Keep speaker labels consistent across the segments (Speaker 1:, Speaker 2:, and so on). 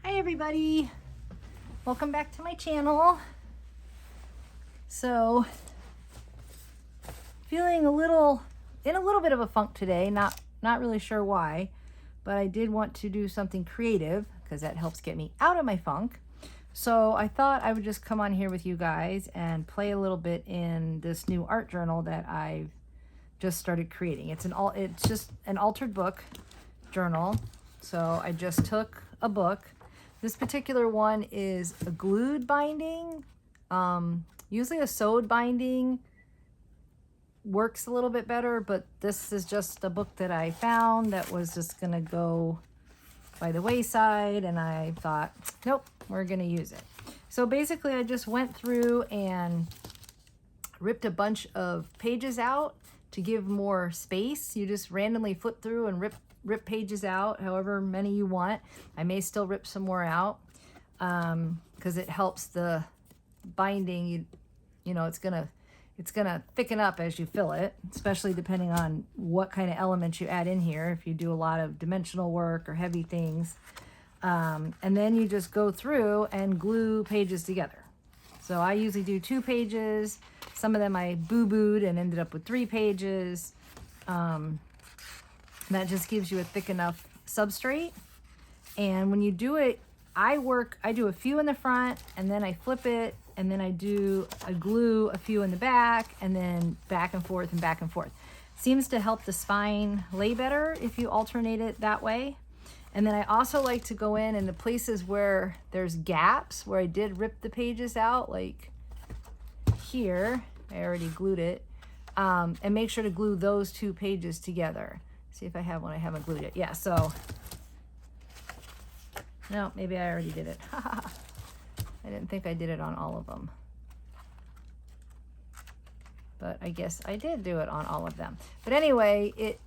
Speaker 1: Hi everybody, welcome back to my channel. So, feeling in a little bit of a funk today, not really sure why, but I did want to do something creative because that helps get me out of my funk. So I thought I would just come on here with you guys and play a little bit in this new art journal that I've just started creating. It's just an altered book journal. So I just took a book. This particular one is a glued binding. Usually a sewed binding works a little bit better, but this is just a book that I found that was just gonna go by the wayside, and I thought, nope, we're gonna use it. So basically I just went through and ripped a bunch of pages out to give more space. You just randomly flip through and rip pages out, however many you want. I may still rip some more out because it helps the binding. You know, it's gonna thicken up as you fill it, especially depending on what kind of elements you add in here. If you do a lot of dimensional work or heavy things, and then you just go through and glue pages together. So I usually do 2 pages. Some of them I boo-booed and ended up with 3 pages. That just gives you a thick enough substrate. And when you do it, I do a few in the front, and then I flip it, and then I glue a few in the back, and then back and forth and back and forth. Seems to help the spine lay better if you alternate it that way. And then I also like to go in the places where there's gaps, where I did rip the pages out, like here, I already glued it, and make sure to glue those 2 pages together. See if I have one. I haven't glued it. Yeah, so, no, maybe I already did it. I didn't think I did it on all of them. But I guess I did do it on all of them. But anyway, it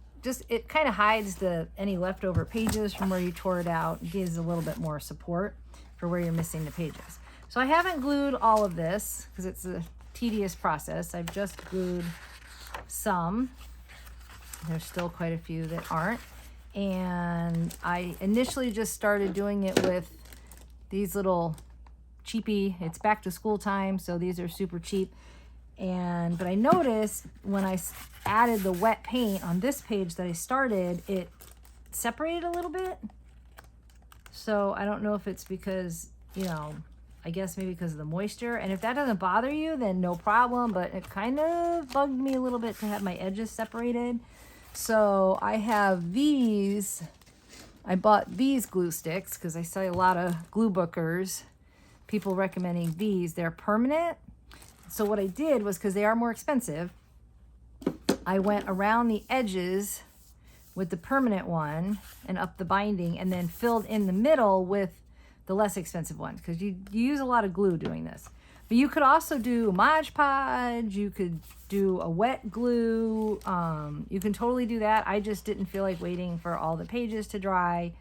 Speaker 1: kind of hides any leftover pages from where you tore it out. It gives a little bit more support for where you're missing the pages. So I haven't glued all of this because it's a tedious process. I've just glued some. There's still quite a few that aren't. And I initially just started doing it with these little cheapy, it's back to school time, so these are super cheap. But I noticed when I added the wet paint on this page that I started, it separated a little bit. So I don't know if it's because, I guess maybe because of the moisture. And if that doesn't bother you, then no problem. But it kind of bugged me a little bit to have my edges separated. So I have these. I bought these glue sticks because I saw a lot of glue bookers, people recommending these. They're permanent. So what I did was, because they are more expensive, I went around the edges with the permanent one and up the binding, and then filled in the middle with the less expensive ones, because you use a lot of glue doing this. But you could also do Mod Podge, you could do a wet glue, you can totally do that. I just didn't feel like waiting for all the pages to dry,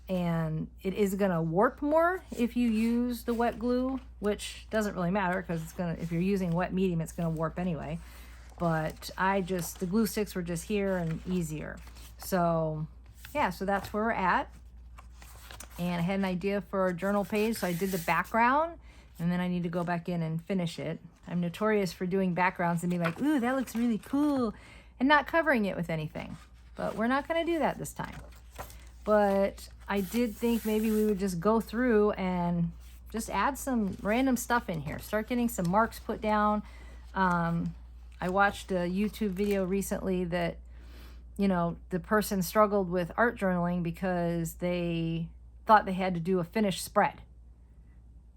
Speaker 1: and it is gonna warp more if you use the wet glue, which doesn't really matter because if you're using wet medium, it's gonna warp anyway. But the glue sticks were just here and easier. So yeah, so that's where we're at. And I had an idea for a journal page, so I did the background, and then I need to go back in and finish it. I'm notorious for doing backgrounds and being like, ooh, that looks really cool, and not covering it with anything. But we're not gonna do that this time. But I did think maybe we would just go through and just add some random stuff in here. Start getting some marks put down. I watched a YouTube video recently that, the person struggled with art journaling because they thought they had to do a finished spread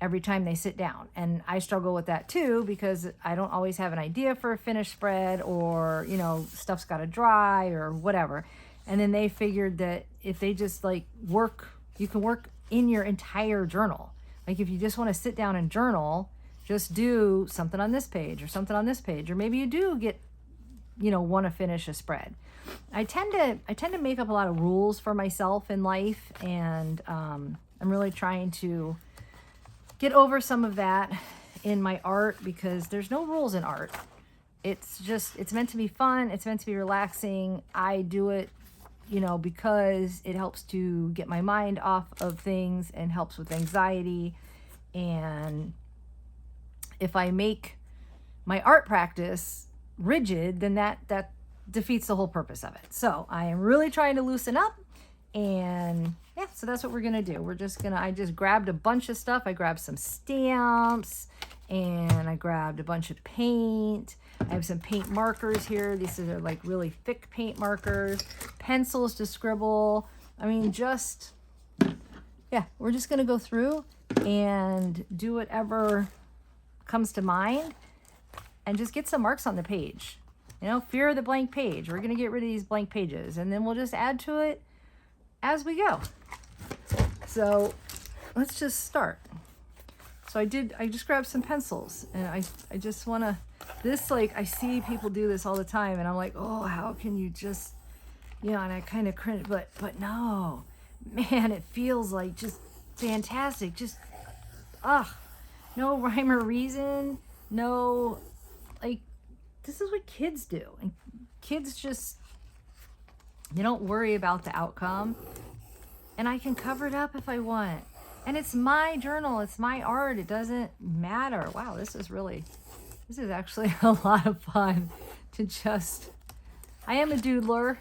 Speaker 1: every time they sit down. And I struggle with that too, because I don't always have an idea for a finished spread, or, stuff's got to dry or whatever. And then they figured that if they just you can work in your entire journal. Like if you just want to sit down and journal, just do something on this page or something on this page. Or maybe you do want to finish a spread. I tend to make up a lot of rules for myself in life, and I'm really trying to get over some of that in my art, because there's no rules in art. It's meant to be fun. It's meant to be relaxing. I do it you know, because it helps to get my mind off of things and helps with anxiety. And if I make my art practice rigid, then that defeats the whole purpose of it. So I am really trying to loosen up, and yeah, so that's what we're gonna do. I just grabbed a bunch of stuff. I grabbed some stamps, and I grabbed a bunch of paint. I have some paint markers here. These are like really thick paint markers, pencils to scribble. I mean, yeah, we're just gonna go through and do whatever comes to mind and just get some marks on the page. You know, fear of the blank page. We're gonna get rid of these blank pages, and then we'll just add to it as we go. So let's just start. So I just grabbed some pencils, and I just wanna, I see people do this all the time, and I'm like, oh, how can you just, you know, and I kind of cringe, but no, man, it feels like just fantastic. Just, no rhyme or reason, no, like, this is what kids do. And kids just, they don't worry about the outcome, and I can cover it up if I want. And it's my journal, it's my art, it doesn't matter. Wow, this is actually a lot of fun to just, I am a doodler,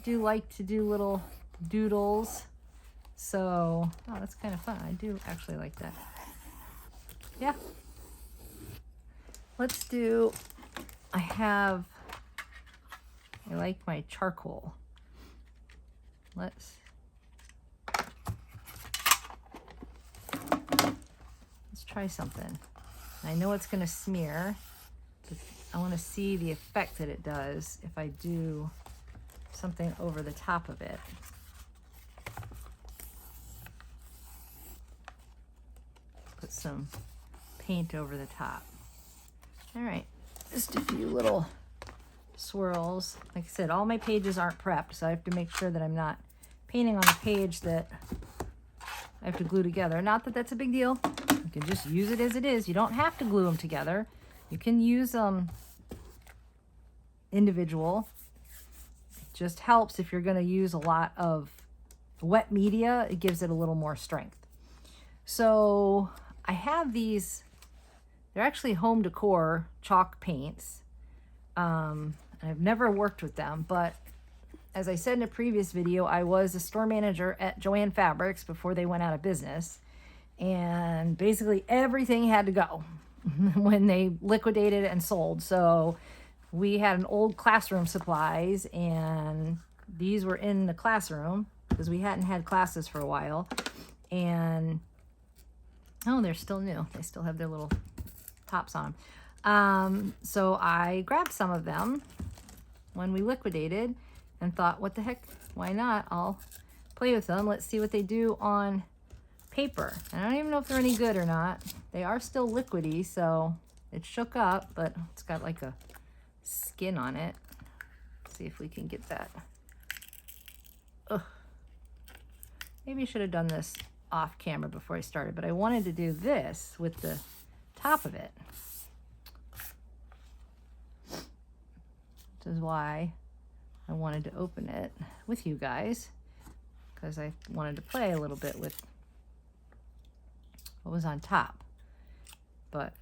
Speaker 1: do like to do little doodles. So, oh, that's kind of fun. I do actually like that. Yeah. Let's do, I like my charcoal. Let's try something. I know it's going to smear, but I want to see the effect that it does if I do something over the top of it. Put some paint over the top. All right, just a few little swirls. Like I said, all my pages aren't prepped, so I have to make sure that I'm not painting on a page that I have to glue together. Not that that's a big deal. You can just use it as it is. You don't have to glue them together. You can use them individual. It just helps if you're going to use a lot of wet media. It gives it a little more strength. So I have these, they're actually home decor chalk paints. I've never worked with them, but as I said in a previous video, I was a store manager at Joann Fabrics before they went out of business. And basically everything had to go when they liquidated and sold. So we had an old classroom supplies, and these were in the classroom because we hadn't had classes for a while. And oh, they're still new. They still have their little tops on them. So I grabbed some of them when we liquidated and thought, what the heck, why not? I'll play with them. Let's see what they do on paper. I don't even know if they're any good or not. They are still liquidy, so it shook up, but it's got like a skin on it. Let's see if we can get that. Ugh. Maybe I should have done this off camera before I started, but I wanted to do this with the top of it. Which is why I wanted to open it with you guys, because I wanted to play a little bit with what was on top. But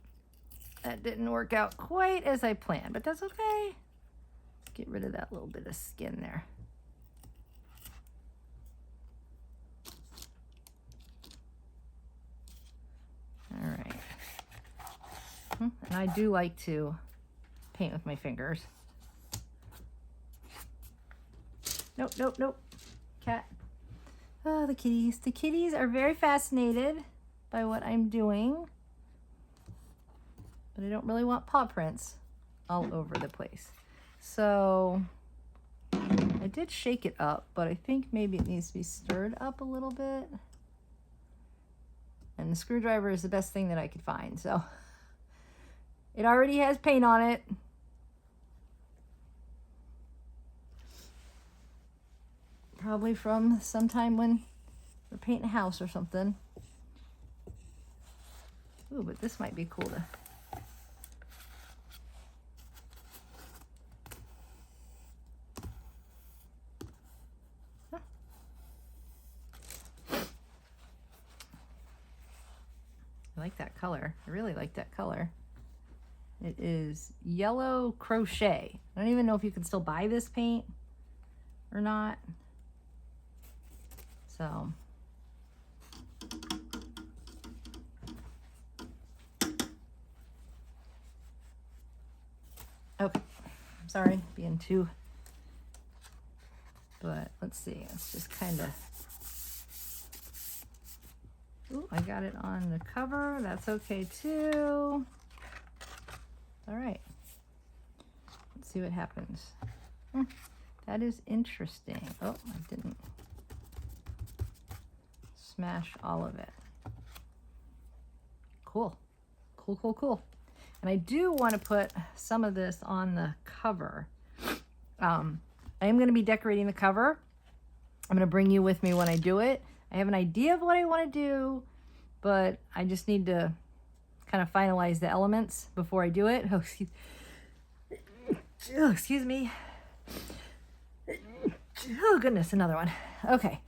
Speaker 1: that didn't work out quite as I planned, but that's okay. Get rid of that little bit of skin there. All right. And I do like to paint with my fingers. Nope, nope, nope. Cat. Oh, the kitties. The kitties are very fascinated by what I'm doing, but I don't really want paw prints all over the place. So I did shake it up, but I think maybe it needs to be stirred up a little bit. And the screwdriver is the best thing that I could find. So it already has paint on it. Probably from sometime when we're painting a house or something. Ooh, but this might be cool to... I like that color. I really like that color. It is Yellow Crochet. I don't even know if you can still buy this paint or not. So, okay, sorry, being too, but let's see, it's just kind of, ooh, I got it on the cover, that's okay too. All right, let's see what happens. That is interesting. Oh, I didn't smash all of it. Cool, cool, cool, cool. And I do want to put some of this on the cover. I am going to be decorating the cover. I'm going to bring you with me when I do it. I have an idea of what I want to do, but I just need to kind of finalize the elements before I do it. Oh, excuse me. Oh, goodness, another one. Okay.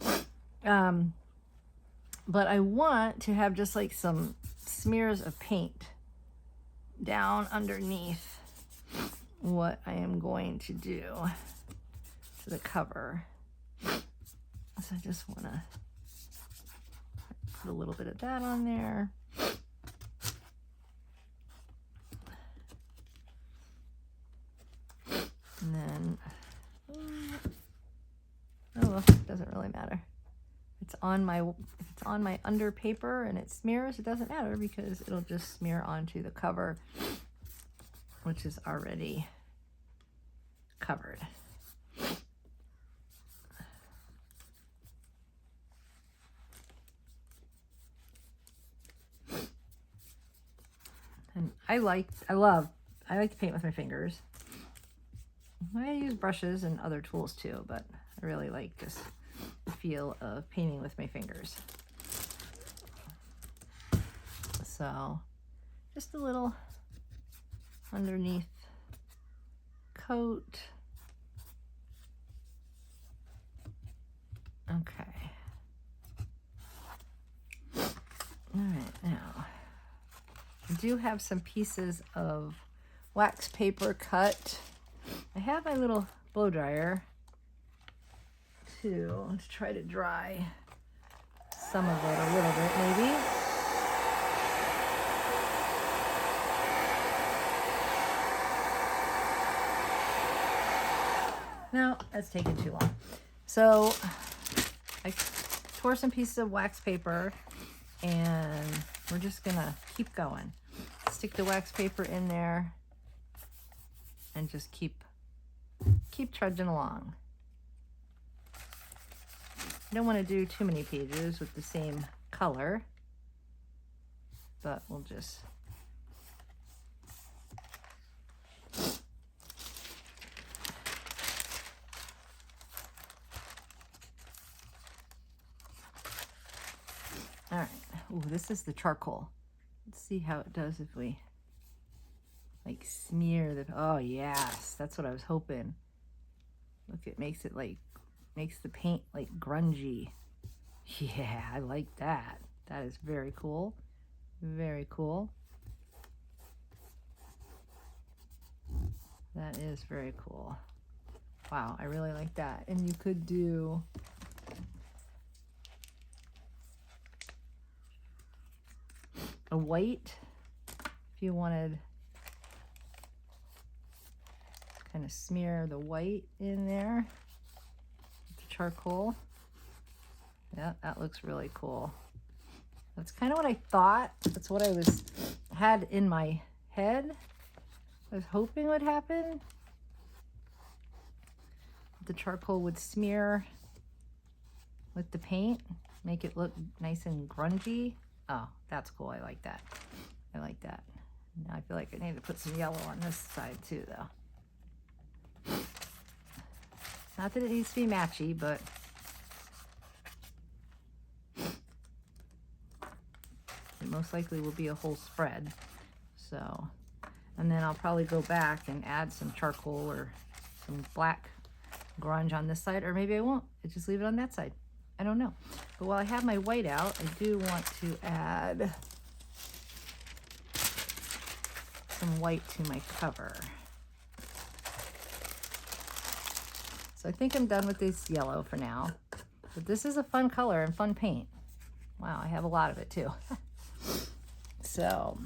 Speaker 1: But I want to have just like some smears of paint down underneath what I am going to do to the cover. So I just want to put a little bit of that on there. And then, oh well, it doesn't really matter. It's on my under paper and it smears, it doesn't matter because it'll just smear onto the cover, which is already covered. And I like to paint with my fingers. I use brushes and other tools too, but I really like just the feel of painting with my fingers. So just a little underneath coat. Okay. All right, now I do have some pieces of wax paper cut. I have my little blow dryer to try to dry some of it a little bit maybe. No, that's taking too long. So I tore some pieces of wax paper and we're just gonna keep going. Stick the wax paper in there and just keep trudging along. I don't want to do too many pages with the same color, but we'll just all right. Ooh, this is the charcoal. Let's see how it does if we like smear the, oh yes, that's what I was hoping. Look, it makes the paint like grungy. Yeah, I like that. That is very cool. Very cool. That is very cool. Wow, I really like that. And you could do a white if you wanted. Kind of smear the white in there with the charcoal. Yeah, that looks really cool. That's kind of what I thought. That's what I had in my head. I was hoping would happen. The charcoal would smear with the paint, make it look nice and grungy. Oh, that's cool. I like that. I like that. Now I feel like I need to put some yellow on this side too, though. Not that it needs to be matchy, but it most likely will be a whole spread. So, and then I'll probably go back and add some charcoal or some black grunge on this side, or maybe I won't. I just leave it on that side. I don't know. But while I have my white out, I do want to add some white to my cover. So I think I'm done with this yellow for now. But this is a fun color and fun paint. Wow, I have a lot of it too. So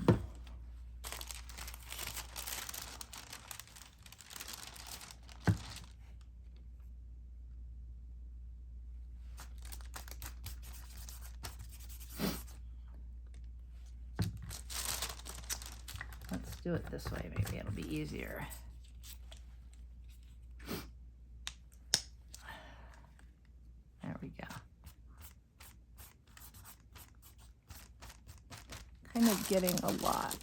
Speaker 1: let's do it this way. Maybe it'll be easier. There we go. Kind of getting a lot.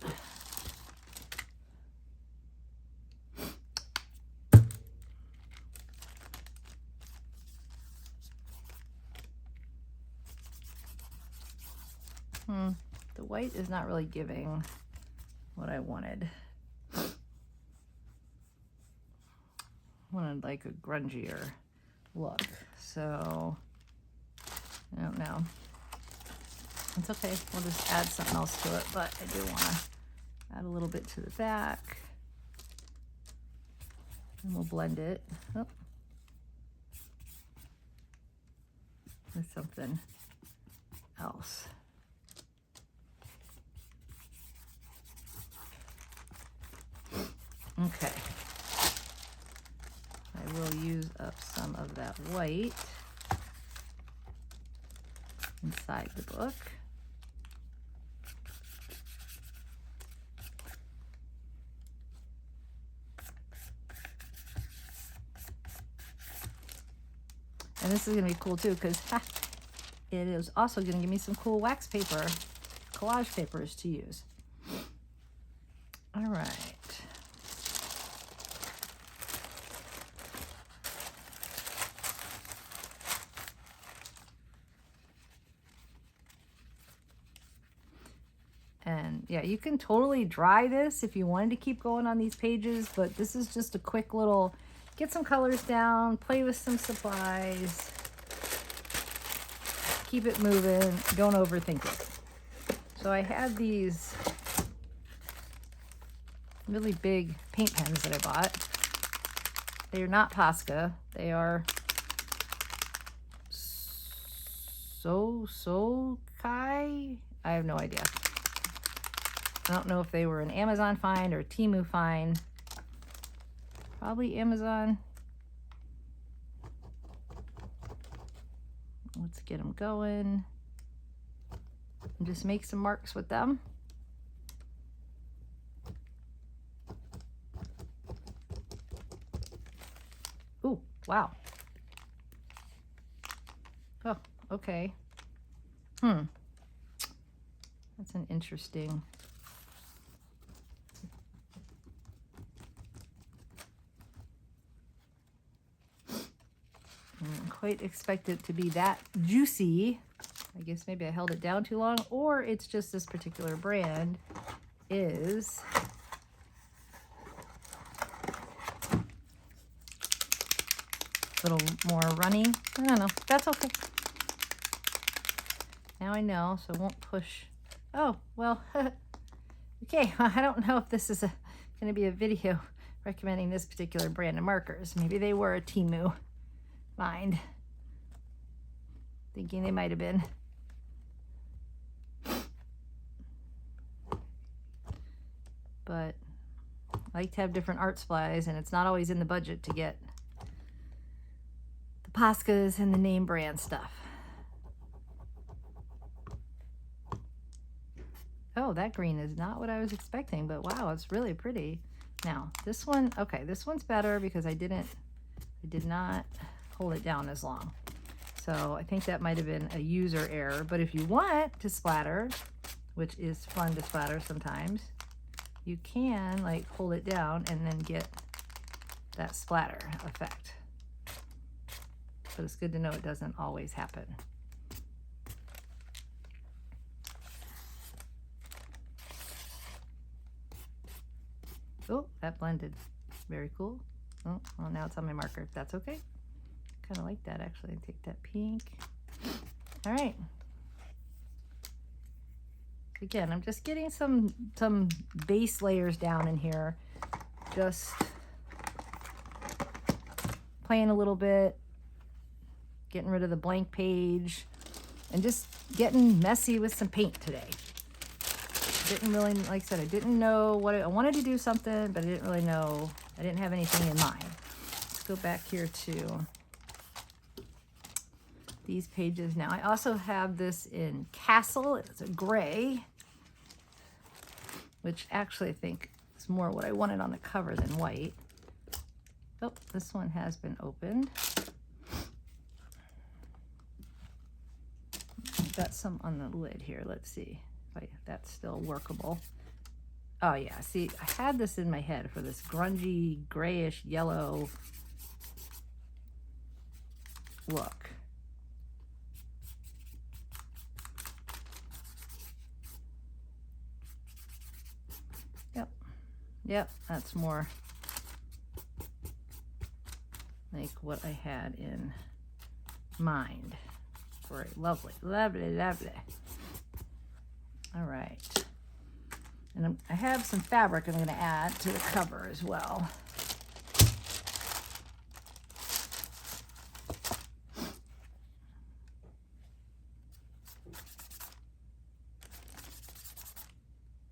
Speaker 1: The white is not really giving what I wanted. I wanted like a grungier look, so I don't know. It's okay, we'll just add something else to it, but I do want to add a little bit to the back. And we'll blend it with something else. Okay. I will use up some of that white inside the book. And this is going to be cool too, because it is also going to give me some cool wax paper, collage papers to use. All right. And yeah, you can totally dry this if you wanted to keep going on these pages, but this is just a quick little, get some colors down, play with some supplies, keep it moving, don't overthink it. So I had these really big paint pens that I bought. They are not Posca, they are Sokai? I have no idea. I don't know if they were an Amazon find or a Temu find. Probably Amazon. Let's get them going. And just make some marks with them. Ooh, wow. Oh, okay. That's an interesting. I didn't quite expect it to be that juicy. I guess maybe I held it down too long, or it's just this particular brand is a little more runny. I don't know. That's okay. Now I know, so I won't push. Oh, well, okay. I don't know if this is going to be a video recommending this particular brand of markers. Maybe they were a Temu find. Thinking they might have been. But I like to have different art supplies, and it's not always in the budget to get the Poscas and the name brand stuff. Oh, that green is not what I was expecting, but wow, it's really pretty. Now, this one, okay, this one's better because I did not hold it down as long. So I think that might have been a user error, but if you want to splatter, which is fun to splatter sometimes, you can like hold it down and then get that splatter effect. But it's good to know it doesn't always happen. Oh, that blended. Very cool. Oh, well, now it's on my marker. That's okay. Kind of like that, actually. Take that pink. All right. again, I'm just getting some base layers down in here. Just playing a little bit, getting rid of the blank page, and just getting messy with some paint today. Didn't really, like I said, I didn't know what I wanted to do something, but I didn't really know. I didn't have anything in mind. Let's go back here to these pages now. I also have this in Castle. It's a gray, which actually I think is more what I wanted on the cover than white. Oh, this one has been opened. Got some on the lid here. Let's see if that's still workable. Oh yeah, see, I had this in my head for this grungy, grayish yellow look. Yep, that's more like what I had in mind. Great, lovely, lovely, lovely. All right, and I have some fabric I'm going to add to the cover as well.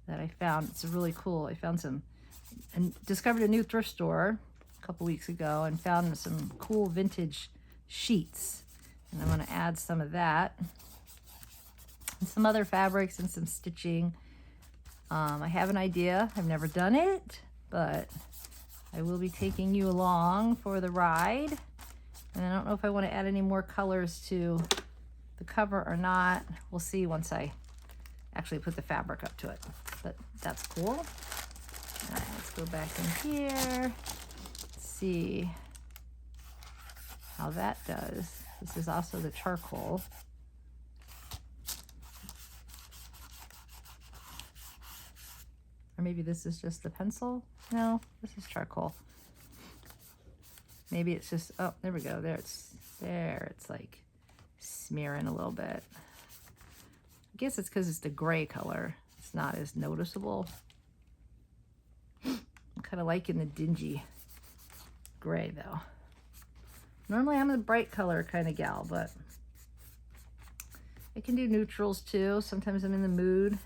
Speaker 1: That I found, it's really cool. I found some, and discovered a new thrift store a couple weeks ago and found some cool vintage sheets. And I'm going to add some of that and some other fabrics and some stitching. I have an idea. I've never done it, but I will be taking you along for the ride. And I don't know if I want to add any more colors to the cover or not. We'll see once I actually put the fabric up to it, but that's cool. All right, let's go back in here, see how that does. This is also the charcoal. Or maybe this is just the pencil. No, this is charcoal. Maybe it's just, oh, there we go. There it's like smearing a little bit. I guess it's because it's the gray color. It's not as noticeable. I'm kind of liking the dingy gray though. Normally I'm a bright color kind of gal, but I can do neutrals too. Sometimes I'm in the mood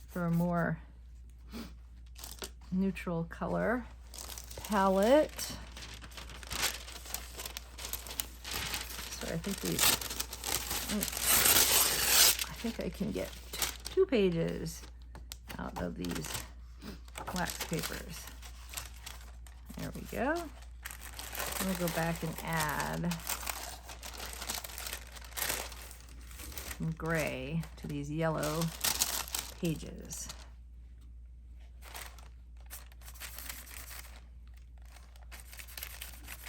Speaker 1: for a more neutral color palette. So I think I can get 2 pages out of these wax papers. There we go. I'm gonna go back and add some gray to these yellow pages.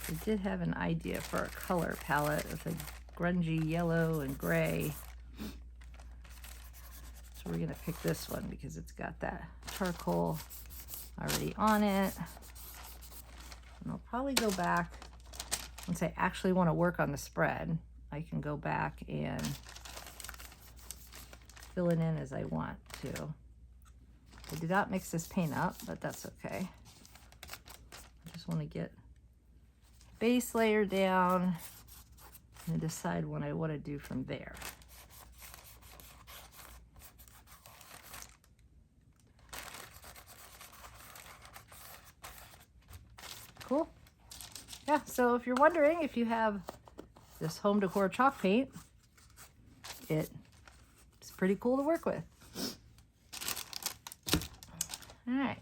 Speaker 1: I did have an idea for a color palette with a grungy yellow and gray. So we're gonna pick this one because it's got that charcoal already on it. And I'll probably go back, once I actually want to work on the spread, I can go back and fill it in as I want to. I did not mix this paint up, but that's okay. I just want to get base layer down and decide what I want to do from there. Cool. Yeah, so if you're wondering if you have this home decor chalk paint, it's pretty cool to work with. All right.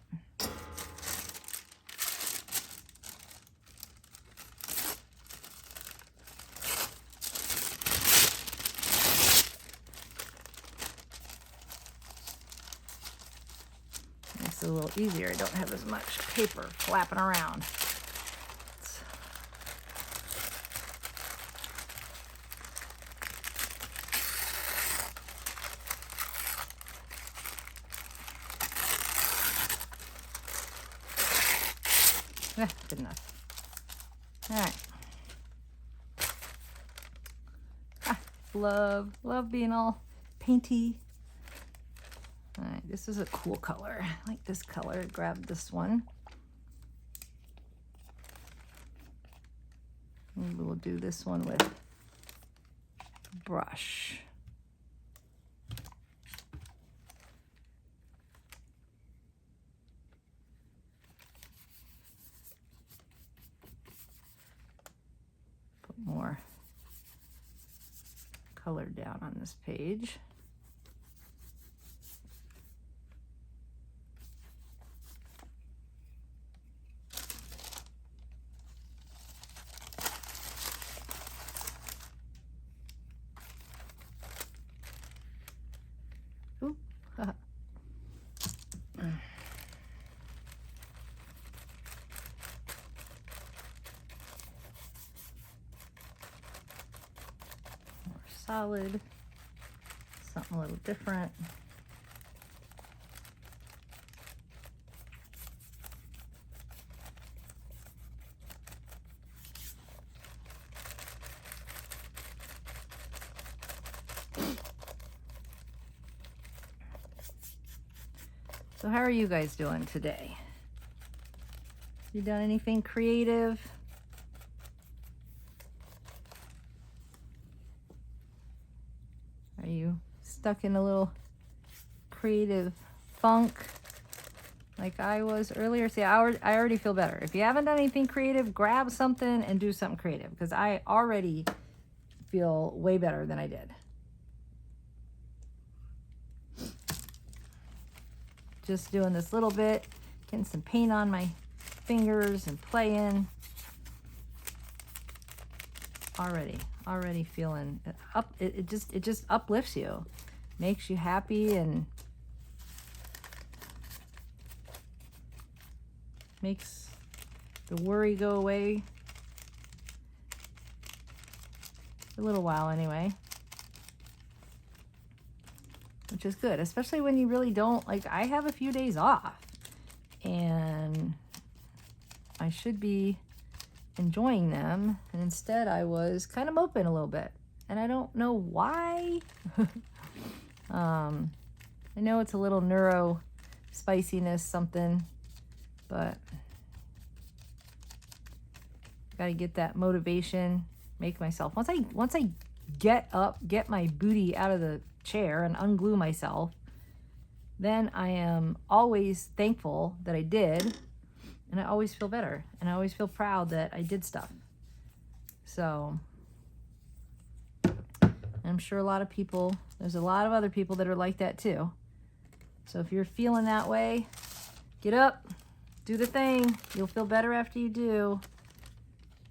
Speaker 1: Makes it a little easier. I don't have as much paper flapping around. Yeah, good enough. All right. Ah, love being all painty. All right, this is a cool color. I like this color. Grab this one. Maybe we'll do this one with brush. Put more color down on this page. Ooh. Solid, something a little different. So how are you guys doing today? You done anything creative? Are you stuck in a little creative funk like I was earlier? See, I already feel better. If you haven't done anything creative, grab something and do something creative, because I already feel way better than I did. Just doing this little bit, getting some paint on my fingers and playing. Already feeling up. It just uplifts you, makes you happy, and makes the worry go away for a little while anyway, which is good, especially when you really don't, like, I have a few days off and I should be enjoying them, and instead I was kind of moping a little bit, and I don't know why. I know it's a little neuro spiciness something, but got to get that motivation, make myself, once I get up, get my booty out of the chair and unglue myself, then I am always thankful that I did. And I always feel better, and I always feel proud that I did stuff. So I'm sure there's a lot of other people that are like that too. So if you're feeling that way, get up, do the thing. You'll feel better after you do.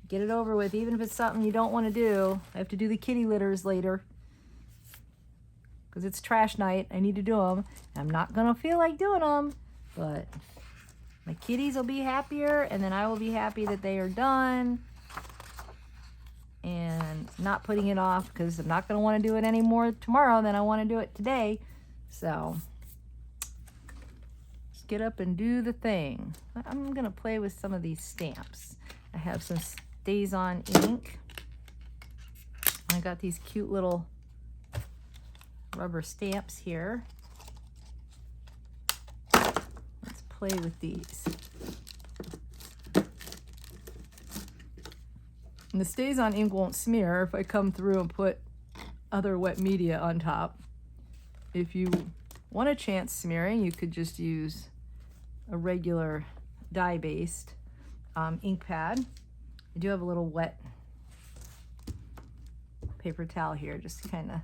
Speaker 1: Get it over with, even if it's something you don't want to do. I have to do the kitty litters later because it's trash night. I need to do them. I'm not going to feel like doing them, but my kitties will be happier, and then I will be happy that they are done and not putting it off, because I'm not going to want to do it anymore tomorrow than I want to do it today. So just get up and do the thing. I'm going to play with some of these stamps. I have some Stays On ink. I got these cute little rubber stamps here. Play with these. And the Stays On ink won't smear if I come through and put other wet media on top. If you want a chance smearing, you could just use a regular dye-based ink pad. I do have a little wet paper towel here just to kind of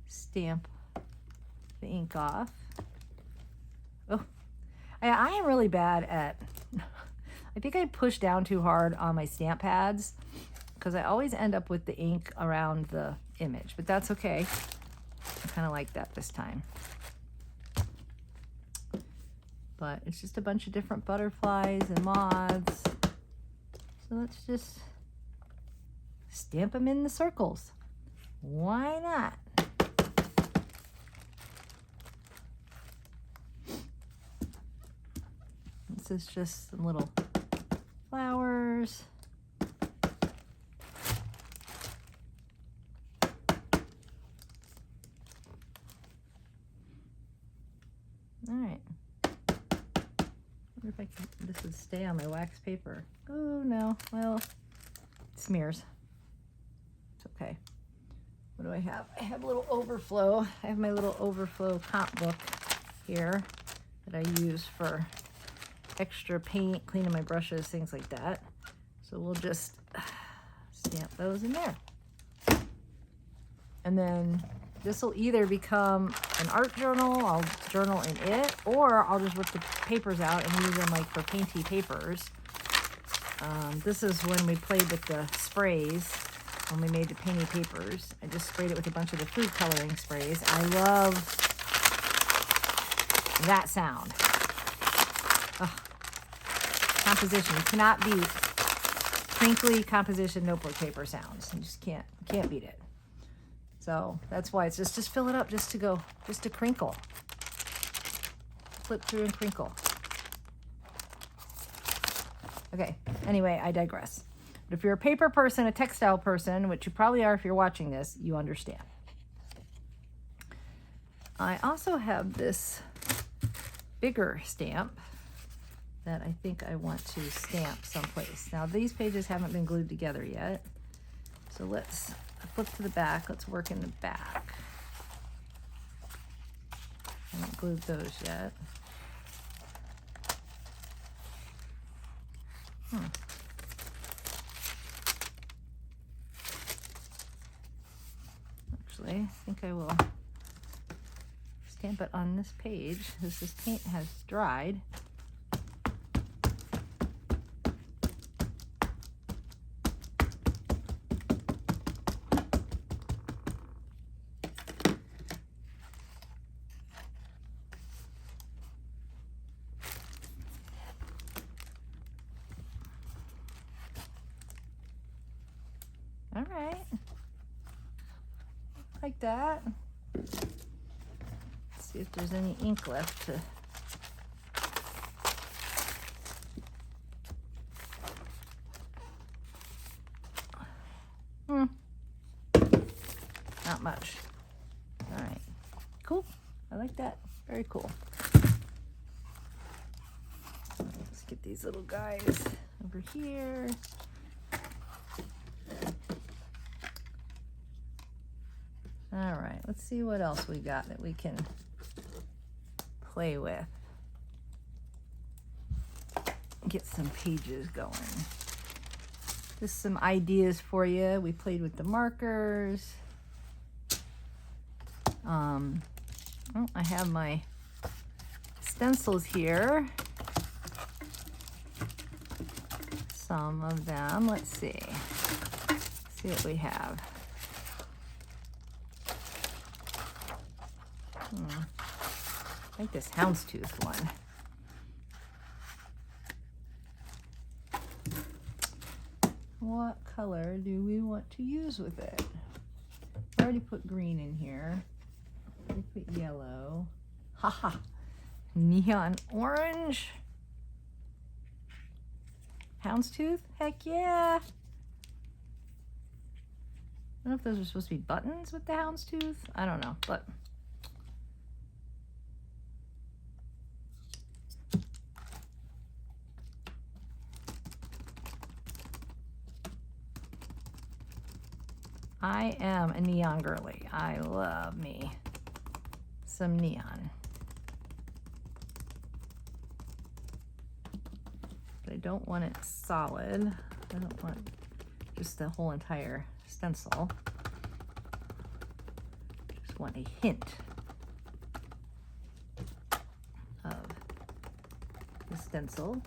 Speaker 1: stamp the ink off. Oh, I am really bad at, I think I push down too hard on my stamp pads because I always end up with the ink around the image, but that's okay. I kind of like that this time. But it's just a bunch of different butterflies and moths. So let's just stamp them in the circles. Why not? This is just some little flowers. All right. Wonder if I can, this would stay on my wax paper. Oh no, well, it smears. It's okay. What do I have? I have a little overflow. I have my little overflow comp book here that I use for extra paint, cleaning my brushes, things like that. So we'll just stamp those in there. And then this will either become an art journal, I'll journal in it, or I'll just rip the papers out and use them like for painty papers. This is when we played with the sprays, when we made the painty papers. I just sprayed it with a bunch of the food coloring sprays. I love that sound. Ugh. Composition, you cannot beat crinkly composition notebook paper sounds. You just can't beat it. So that's why it's just fill it up just to crinkle. Flip through and crinkle. Okay, anyway, I digress. But if you're a paper person, a textile person, which you probably are if you're watching this, you understand. I also have this bigger stamp that I think I want to stamp someplace. Now these pages haven't been glued together yet. So let's flip to the back. Let's work in the back. I haven't glued those yet. Actually, I think I will stamp it on this page as this paint has dried. All right, like that. Let's see if there's any ink left to. Not much. All right, cool. I like that. Very cool. Let's get these little guys over here. All right, let's see what else we got that we can play with. Get some pages going. Just some ideas for you. We played with the markers. Oh, I have my stencils here. Some of them. Let's see. See what we have. I like this houndstooth one. What color do we want to use with it? I already put green in here. We put yellow. Haha. Neon orange. Houndstooth? Heck yeah. I don't know if those are supposed to be buttons with the houndstooth. I don't know, but I am a neon girly. I love me some neon. But I don't want it solid. I don't want just the whole entire stencil. Just want a hint of the stencil.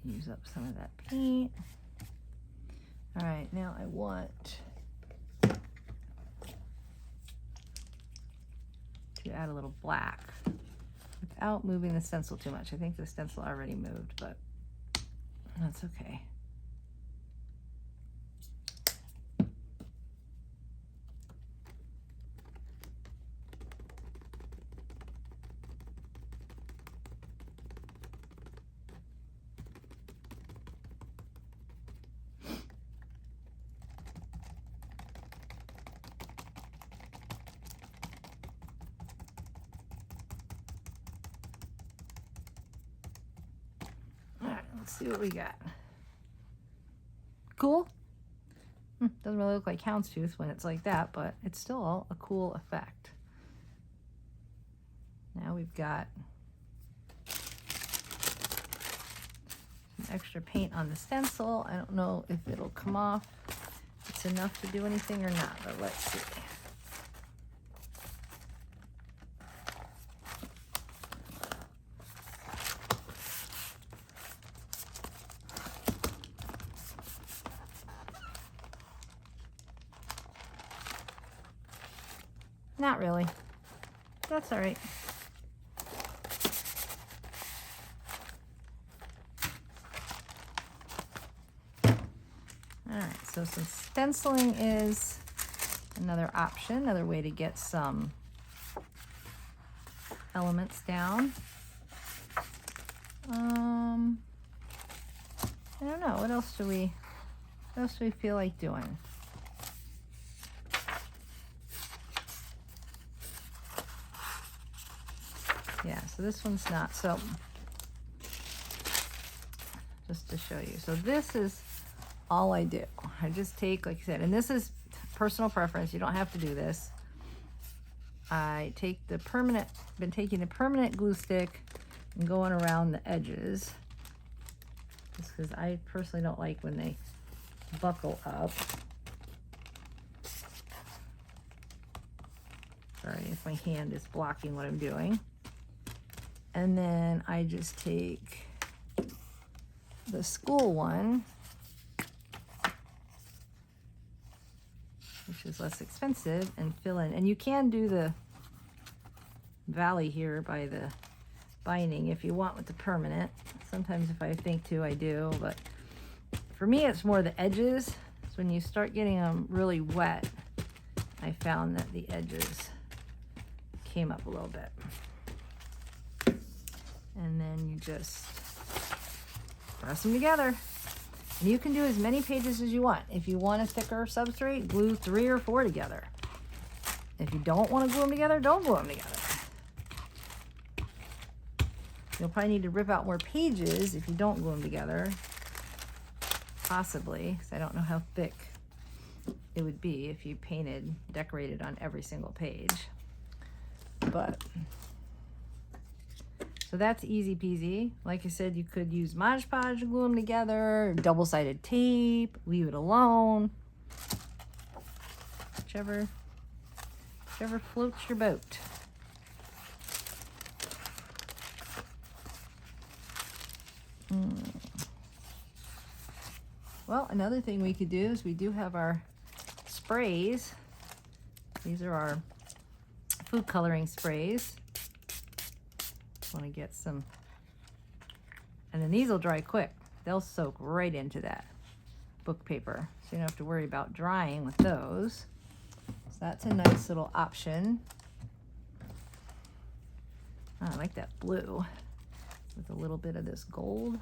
Speaker 1: Use up some of that paint. All right, now I want to add a little black without moving the stencil too much. I think the stencil already moved, but that's okay. Let's see what we got. Cool. Doesn't really look like houndstooth when it's like that, but it's still a cool effect. Now we've got some extra paint on the stencil. I don't know if it'll come off. It's enough to do anything or not, but let's see. Not really. That's all right. All right, so some stenciling is another option, another way to get some elements down. I don't know, what else do we feel like doing? Yeah, so this one's not, so just to show you. So this is all I do. I just take, like I said, and this is personal preference. You don't have to do this. I take the permanent, been taking the permanent glue stick and going around the edges. Just because I personally don't like when they buckle up. Sorry if my hand is blocking what I'm doing. And then I just take the school one, which is less expensive, and fill in. And you can do the valley here by the binding if you want with the permanent. Sometimes if I think to, I do, but for me it's more the edges. So when you start getting them really wet, I found that the edges came up a little bit. And then you just press them together. And you can do as many pages as you want. If you want a thicker substrate, glue 3 or 4 together. If you don't want to glue them together, don't glue them together. You'll probably need to rip out more pages if you don't glue them together. Possibly, because I don't know how thick it would be if you decorated on every single page. But so that's easy peasy. Like I said, you could use Mod Podge to glue them together, double-sided tape, leave it alone. Whichever floats your boat. Well, another thing we could do is we do have our sprays. These are our food coloring sprays. Want to get some, and then these will dry quick. They'll soak right into that book paper, so you don't have to worry about drying with those. So that's a nice little option. Oh, I like that blue with a little bit of this gold.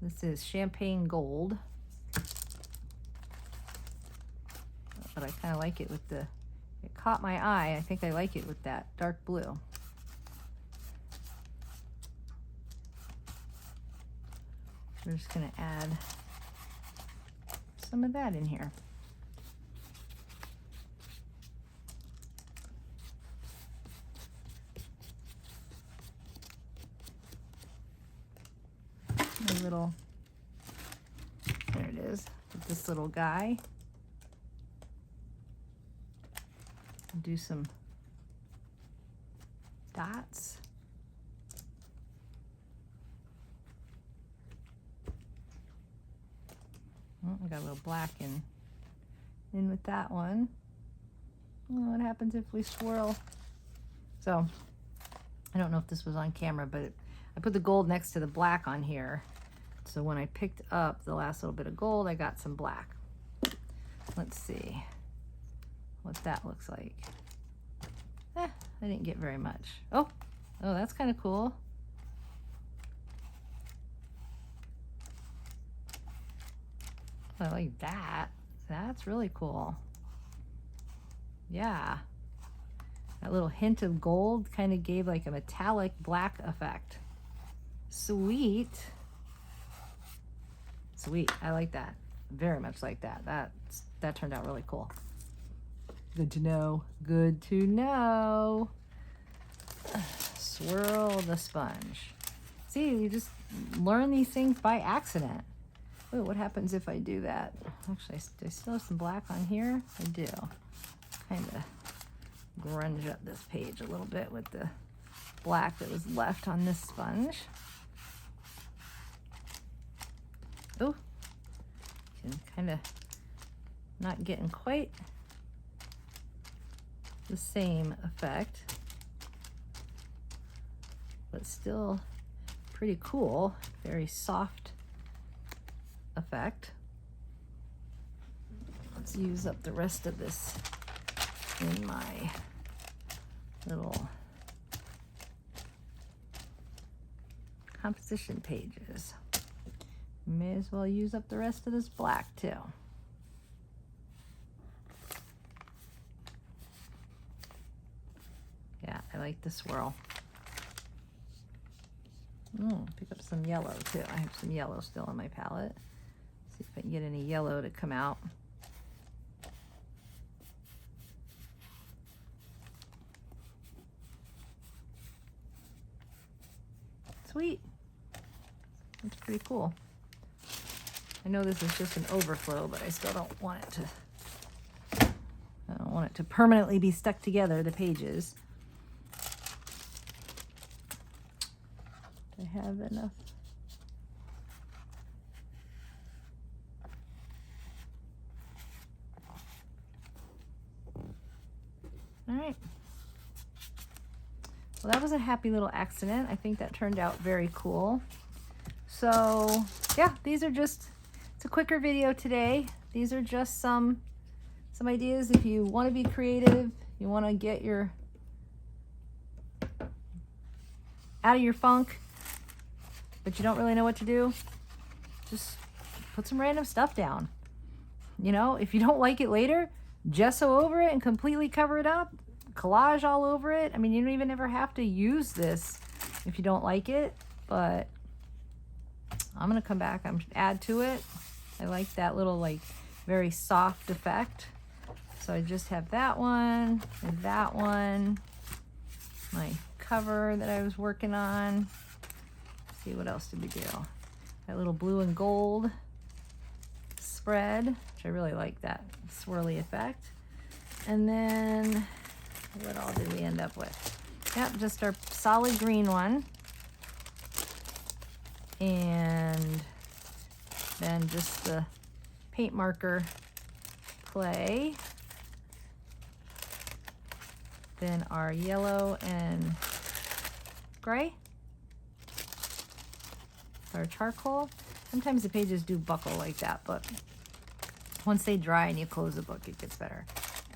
Speaker 1: This is champagne gold. But I kind of like it with it caught my eye. I think I like it with that dark blue. We're just going to add some of that in here. A little, there it is, with this little guy. Do some dots. Oh, I got a little black in with that one. Oh, what happens if we swirl? So I don't know if this was on camera, but I put the gold next to the black on here. So when I picked up the last little bit of gold, I got some black. Let's see what that looks like. I didn't get very much. Oh, that's kind of cool. I like that. That's really cool. Yeah. That little hint of gold kind of gave like a metallic black effect. Sweet. Sweet. I like that. Very much like that. That turned out really cool. Good to know. Good to know. Swirl the sponge. See, you just learn these things by accident. Ooh, what happens if I do that? Actually, I still have some black on here. I do. Kind of grunge up this page a little bit with the black that was left on this sponge. Oh, kind of not getting quite the same effect, but still pretty cool. Very soft effect. Let's use up the rest of this in my little composition pages. May as well use up the rest of this black too. Yeah, I like the swirl. Pick up some yellow too. I have some yellow still on my palette. See if I can get any yellow to come out. Sweet. That's pretty cool. I know this is just an overflow, but I still don't want it to permanently be stuck together, the pages. Do I have enough? All right. Well, that was a happy little accident. I think that turned out very cool. So yeah, these are just, it's a quicker video today. These are just some ideas. If you want to be creative, you want to get your out of your funk, but you don't really know what to do, just put some random stuff down. You know, if you don't like it later, gesso over it and completely cover it up, collage all over it. I mean, you don't even ever have to use this if you don't like it, but I'm gonna come back and add to it. I like that little like very soft effect. So I just have that one and that one, my cover that I was working on. Let's see, what else did we do? That little blue and gold spread, which I really like that swirly effect. And then what all did we end up with? Yep, just our solid green one. And then just the paint marker clay. Then our yellow and gray. Our charcoal. Sometimes the pages do buckle like that, but once they dry and you close the book, it gets better.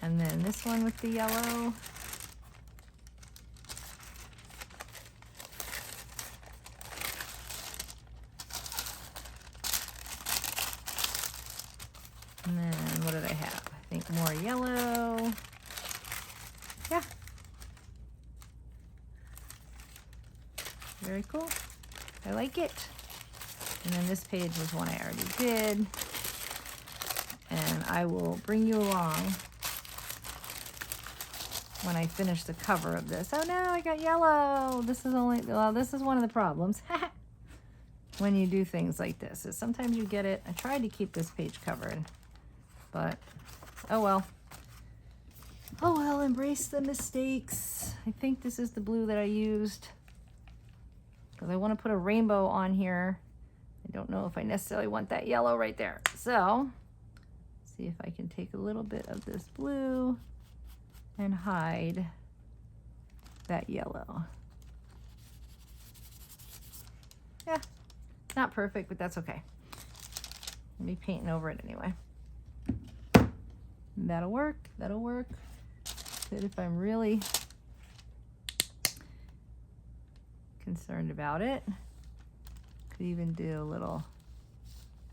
Speaker 1: And then this one with the yellow. And then what did I have? I think more yellow. Yeah. Very cool. I like it. And then this page was one I already did. And I will bring you along when I finish the cover of this. Oh no, I got yellow. This is this is one of the problems when you do things like this, is sometimes you get it. I tried to keep this page covered, but oh well. Oh well, embrace the mistakes. I think this is the blue that I used because I want to put a rainbow on here. I don't know if I necessarily want that yellow right there. So, see if I can take a little bit of this blue and hide that yellow. Yeah, not perfect, but that's okay. I'll be painting over it anyway. That'll work, that'll work. But if I'm really concerned about it, could even do a little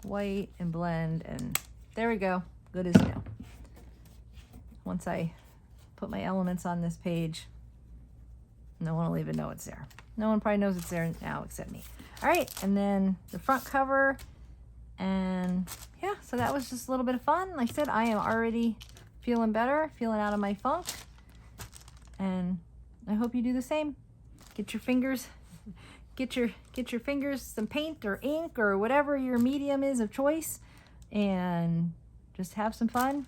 Speaker 1: white and blend, and there we go, good as new. Once I put my elements on this page. No one will even know it's there. No one probably knows it's there now except me. All right, and then the front cover. And yeah, so that was just a little bit of fun. Like I said, I am already feeling better, feeling out of my funk. And I hope you do the same. Get your fingers, get your fingers some paint or ink or whatever your medium is of choice, and just have some fun.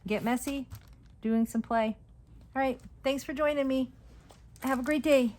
Speaker 1: Get messy, doing some play. All right, thanks for joining me. Have a great day.